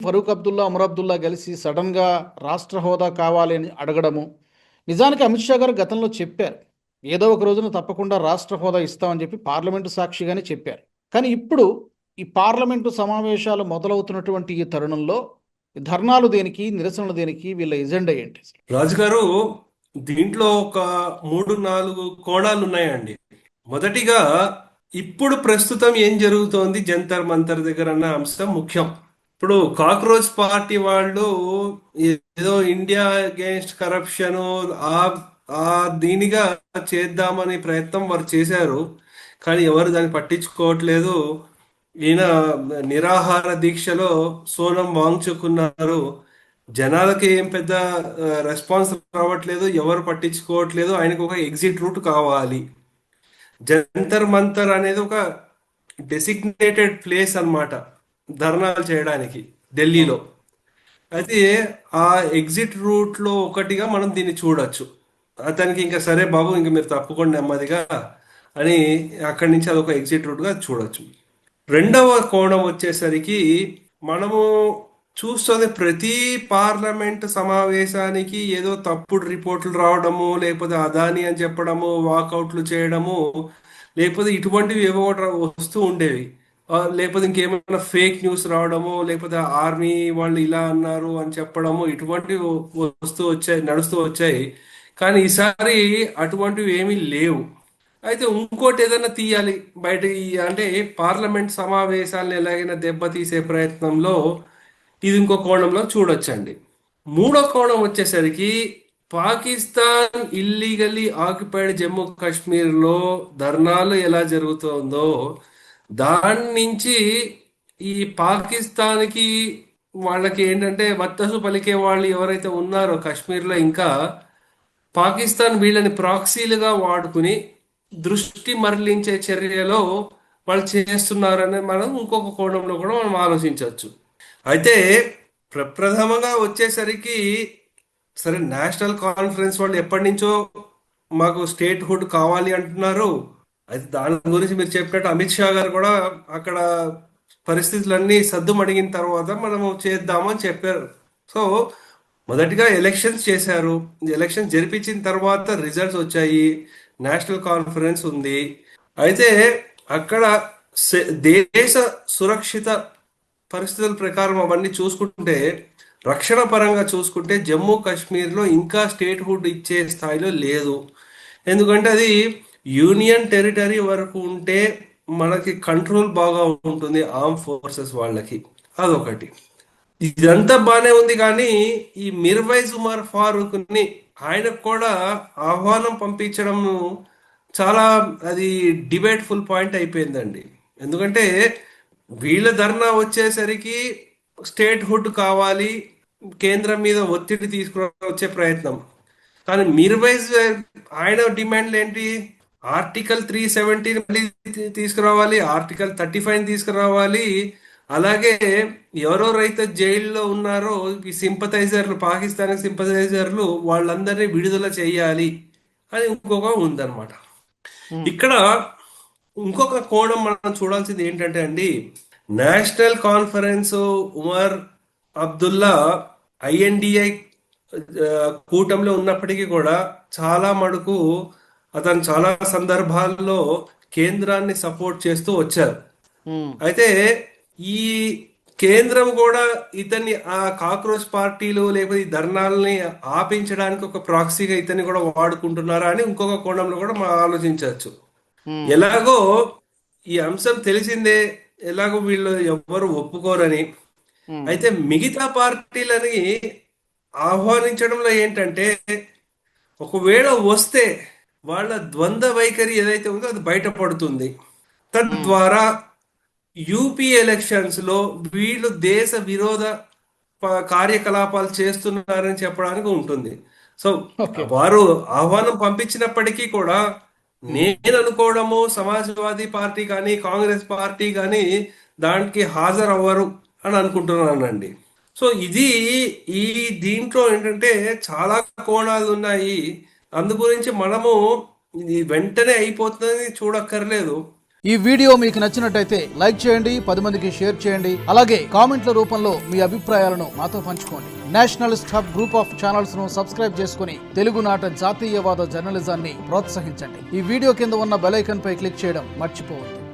ఫరూక్ అబ్దుల్లా, ఉమర్ అబ్దుల్లా కలిసి సడన్‌గా రాష్ట్ర హోదా కావాలి అని అడగడము. నిజానికి అమిత్ షా గారు గతంలో చెప్పారు. ఏదో ఒక రోజున తప్పకుండా రాష్ట్ర హోదా ఇస్తామని చెప్పి పార్లమెంటు సాక్షిగానే చెప్పారు. కానీ ఇప్పుడు ఈ పార్లమెంటు సమావేశాలు మొదలవుతున్నటువంటి ఈ తరుణంలో ఈ ధర్నాలు దేనికి? నిరసనలు దేనికి? వీళ్ళ ఎజెండా ఏంటి అసలు? రాజుగారు, దీంట్లో ఒక 3-4 కోణాలు ఉన్నాయండి. మొదటిగా, ఇప్పుడు ప్రస్తుతం ఏం జరుగుతోంది జంతర్ మంతర్ దగ్గర అన్న అంశం ముఖ్యం. ఇప్పుడు కాక్రోచ్ పార్టీ వాళ్ళు ఏదో ఇండియా అగేన్స్ట్ కరప్షన్ ఆ ఆ దీనిగా చేద్దామని ప్రయత్నం వారు చేశారు. కానీ ఎవరు దాన్ని పట్టించుకోవట్లేదు. ఈయన నిరాహార దీక్షలో సోనం వాంగ్చుకున్నారు. జనాలకి ఏం పెద్ద రెస్పాన్స్ రావట్లేదు, ఎవరు పట్టించుకోవట్లేదు. ఆయనకు ఒక ఎగ్జిట్ రూట్ కావాలి. జంతర్ మంతర్ అనేది ఒక డెసిగ్నేటెడ్ ప్లేస్ అన్నమాట ధర్నాలు చేయడానికి ఢిల్లీలో. అవును. అయితే ఆ ఎగ్జిట్ రూట్ లో ఒకటిగా మనం దీన్ని చూడొచ్చు. అతనికి ఇంకా సరే బాబు, ఇంకా మీరు తప్పుకోండి నెమ్మదిగా అని అక్కడి నుంచి అదొక ఎగ్జిట్ రూట్ గా చూడొచ్చు. రెండవ కోణం వచ్చేసరికి, మనము చూస్తుంది ప్రతి పార్లమెంట్ సమావేశానికి ఏదో తప్పుడు రిపోర్ట్లు రావడము, లేకపోతే అదాని అని చెప్పడము, వాకౌట్లు చేయడము, లేకపోతే ఇటువంటివి ఏవో ఒకటి వస్తూ ఉండేవి. లేకపోతే ఇంకేమైనా ఫేక్ న్యూస్ రావడము, లేకపోతే ఆర్మీ వాళ్ళు ఇలా అన్నారు అని చెప్పడము, ఇటువంటివి వస్తూ వచ్చాయి, నడుస్తూ వచ్చాయి. కానీ ఈసారి అటువంటివి ఏమీ లేవు. అయితే ఇంకోటి ఏదైనా తీయాలి బయట, అంటే పార్లమెంట్ సమావేశాలను ఎలాగైనా దెబ్బతీసే ప్రయత్నంలో ఇది ఇంకో కోణంలో చూడొచ్చండి. మూడో కోణం వచ్చేసరికి, పాకిస్తాన్ ఇల్లీగల్లీ ఆక్యుపైడ్ జమ్మూ కాశ్మీర్లో ధర్నాలు ఎలా జరుగుతుందో దాని నుంచి ఈ పాకిస్తాన్కి వాళ్ళకి ఏంటంటే వత్తసు పలికే వాళ్ళు ఎవరైతే ఉన్నారో కాశ్మీర్లో, ఇంకా పాకిస్తాన్ వీళ్ళని ప్రాక్సీలుగా వాడుకుని దృష్టి మరలించే చర్యలో వాళ్ళు చేస్తున్నారని మనం ఇంకొక కోణంలో కూడా మనం ఆలోచించవచ్చు. అయితే ప్రప్రథమంగా వచ్చేసరికి, సరే నేషనల్ కాన్ఫరెన్స్ వాళ్ళు ఎప్పటి నుంచో మాకు స్టేట్ హుడ్ కావాలి అంటున్నారు. అయితే దాని గురించి మీరు చెప్పినట్టు అమిత్ షా గారు కూడా అక్కడ పరిస్థితులన్నీ సద్దుమణిగిన తర్వాత మనము చేద్దామని చెప్పారు. సో మొదటిగా ఎలక్షన్స్ చేశారు. ఎలక్షన్ జరిపించిన తర్వాత రిజల్ట్స్ వచ్చాయి. నేషనల్ కాన్ఫరెన్స్ ఉంది. అయితే అక్కడ దేశ సురక్షిత పరిస్థితుల ప్రకారం అవన్నీ చూసుకుంటే, రక్షణ పరంగా చూసుకుంటే జమ్మూ కాశ్మీర్లో ఇంకా స్టేట్ హుడ్ ఇచ్చే స్థాయిలో లేదు. ఎందుకంటే అది యూనియన్ టెరిటరీ వరకు ఉంటే మనకి కంట్రోల్ బాగా ఉంటుంది ఆర్మ్ ఫోర్సెస్ వాళ్ళకి. అదొకటి. ఇదంతా బానే ఉంది కానీ, ఈ మిర్వైజ్ ఉమర్ ఫారూక్ ని ఆయనకు కూడా ఆహ్వానం పంపించడం చాలా, అది డిబేట్ఫుల్ పాయింట్ అయిపోయిందండి. ఎందుకంటే వీళ్ళ ధర్నా వచ్చేసరికి స్టేట్ హుడ్ కావాలి, కేంద్రం మీద ఒత్తిడి తీసుకువచ్చే ప్రయత్నం. కానీ మిర్వైజ్ ఆయన డిమాండ్లు ఏంటి? ఆర్టికల్ 370 మళ్ళీ తీసుకురావాలి, ఆర్టికల్ 35 తీసుకురావాలి. అలాగే ఎవరెవరైతే జైల్లో ఉన్నారో ఈ సింపథైజర్లు, పాకిస్తాన్ సింపథైజర్లు, వాళ్ళందరినీ విడుదల చేయాలి అని ఇంకొక ఉందన్నమాట. ఉమ్. ఇక్కడ ఇంకొక కోణం మనం చూడాల్సింది ఏంటంటే అండి, నేషనల్ కాన్ఫరెన్స్ ఉమర్ అబ్దుల్లా ఐఎన్డిఐ కూటమిలో ఉన్నప్పటికీ కూడా చాలా మటుకు అతను చాలా సందర్భాల్లో కేంద్రాన్ని సపోర్ట్ చేస్తూ వచ్చారు. ఉమ్. అయితే ఈ కేంద్రం కూడా ఇతన్ని ఆ కాక్రోచ్ పార్టీలు లేకపోతే ఈ ధర్నాలని ఆపించడానికి ఒక ప్రాక్సీగా ఇతన్ని కూడా వాడుకుంటున్నారా అని ఇంకొక కోణంలో కూడా మనం ఆలోచించవచ్చు. ఉమ్. ఎలాగో ఈ అంశం తెలిసిందే, ఎలాగో వీళ్ళు ఎవ్వరు ఒప్పుకోరని. ఉమ్. అయితే మిగతా పార్టీలని ఆహ్వానించడంలో ఏంటంటే, ఒకవేళ వస్తే వాళ్ళ ద్వంద్వ వైఖరి ఏదైతే ఉందో అది బయటపడుతుంది. ఉమ్. తద్వారా యూపీ ఎలక్షన్స్ లో వీళ్ళు దేశ విరోధ కార్యకలాపాలు చేస్తున్నారని చెప్పడానికి ఉంటుంది. So okay. వారు ఆహ్వానం పంపించినప్పటికీ కూడా, ఉమ్. నేను అనుకోవడము సమాజ్వాదీ పార్టీ కానీ కాంగ్రెస్ పార్టీ కానీ దానికి హాజరవ్వరు అని అనుకుంటున్నానండి. సో ఇది, ఈ దీంట్లో ఏంటంటే చాలా కోణాలు ఉన్నాయి. అందు గురించి మనము ఇది వెంటనే అయిపోతుందని చూడక్కర్లేదు. ఈ వీడియో మీకు నచ్చినట్టయితే లైక్ చేయండి, 10 మందికి షేర్ చేయండి. అలాగే కామెంట్ల రూపంలో మీ అభిప్రాయాలను మాతో పంచుకోండి. Nationalist hub group of channels ను సబ్స్క్రైబ్ చేసుకుని తెలుగునాట జాతీయవాద జర్నలిజాన్ని ప్రోత్సహించండి. ఈ వీడియో కింద ఉన్న బెల్ ఐకాన్ పై క్లిక్ చేయడం మర్చిపోవద్దు.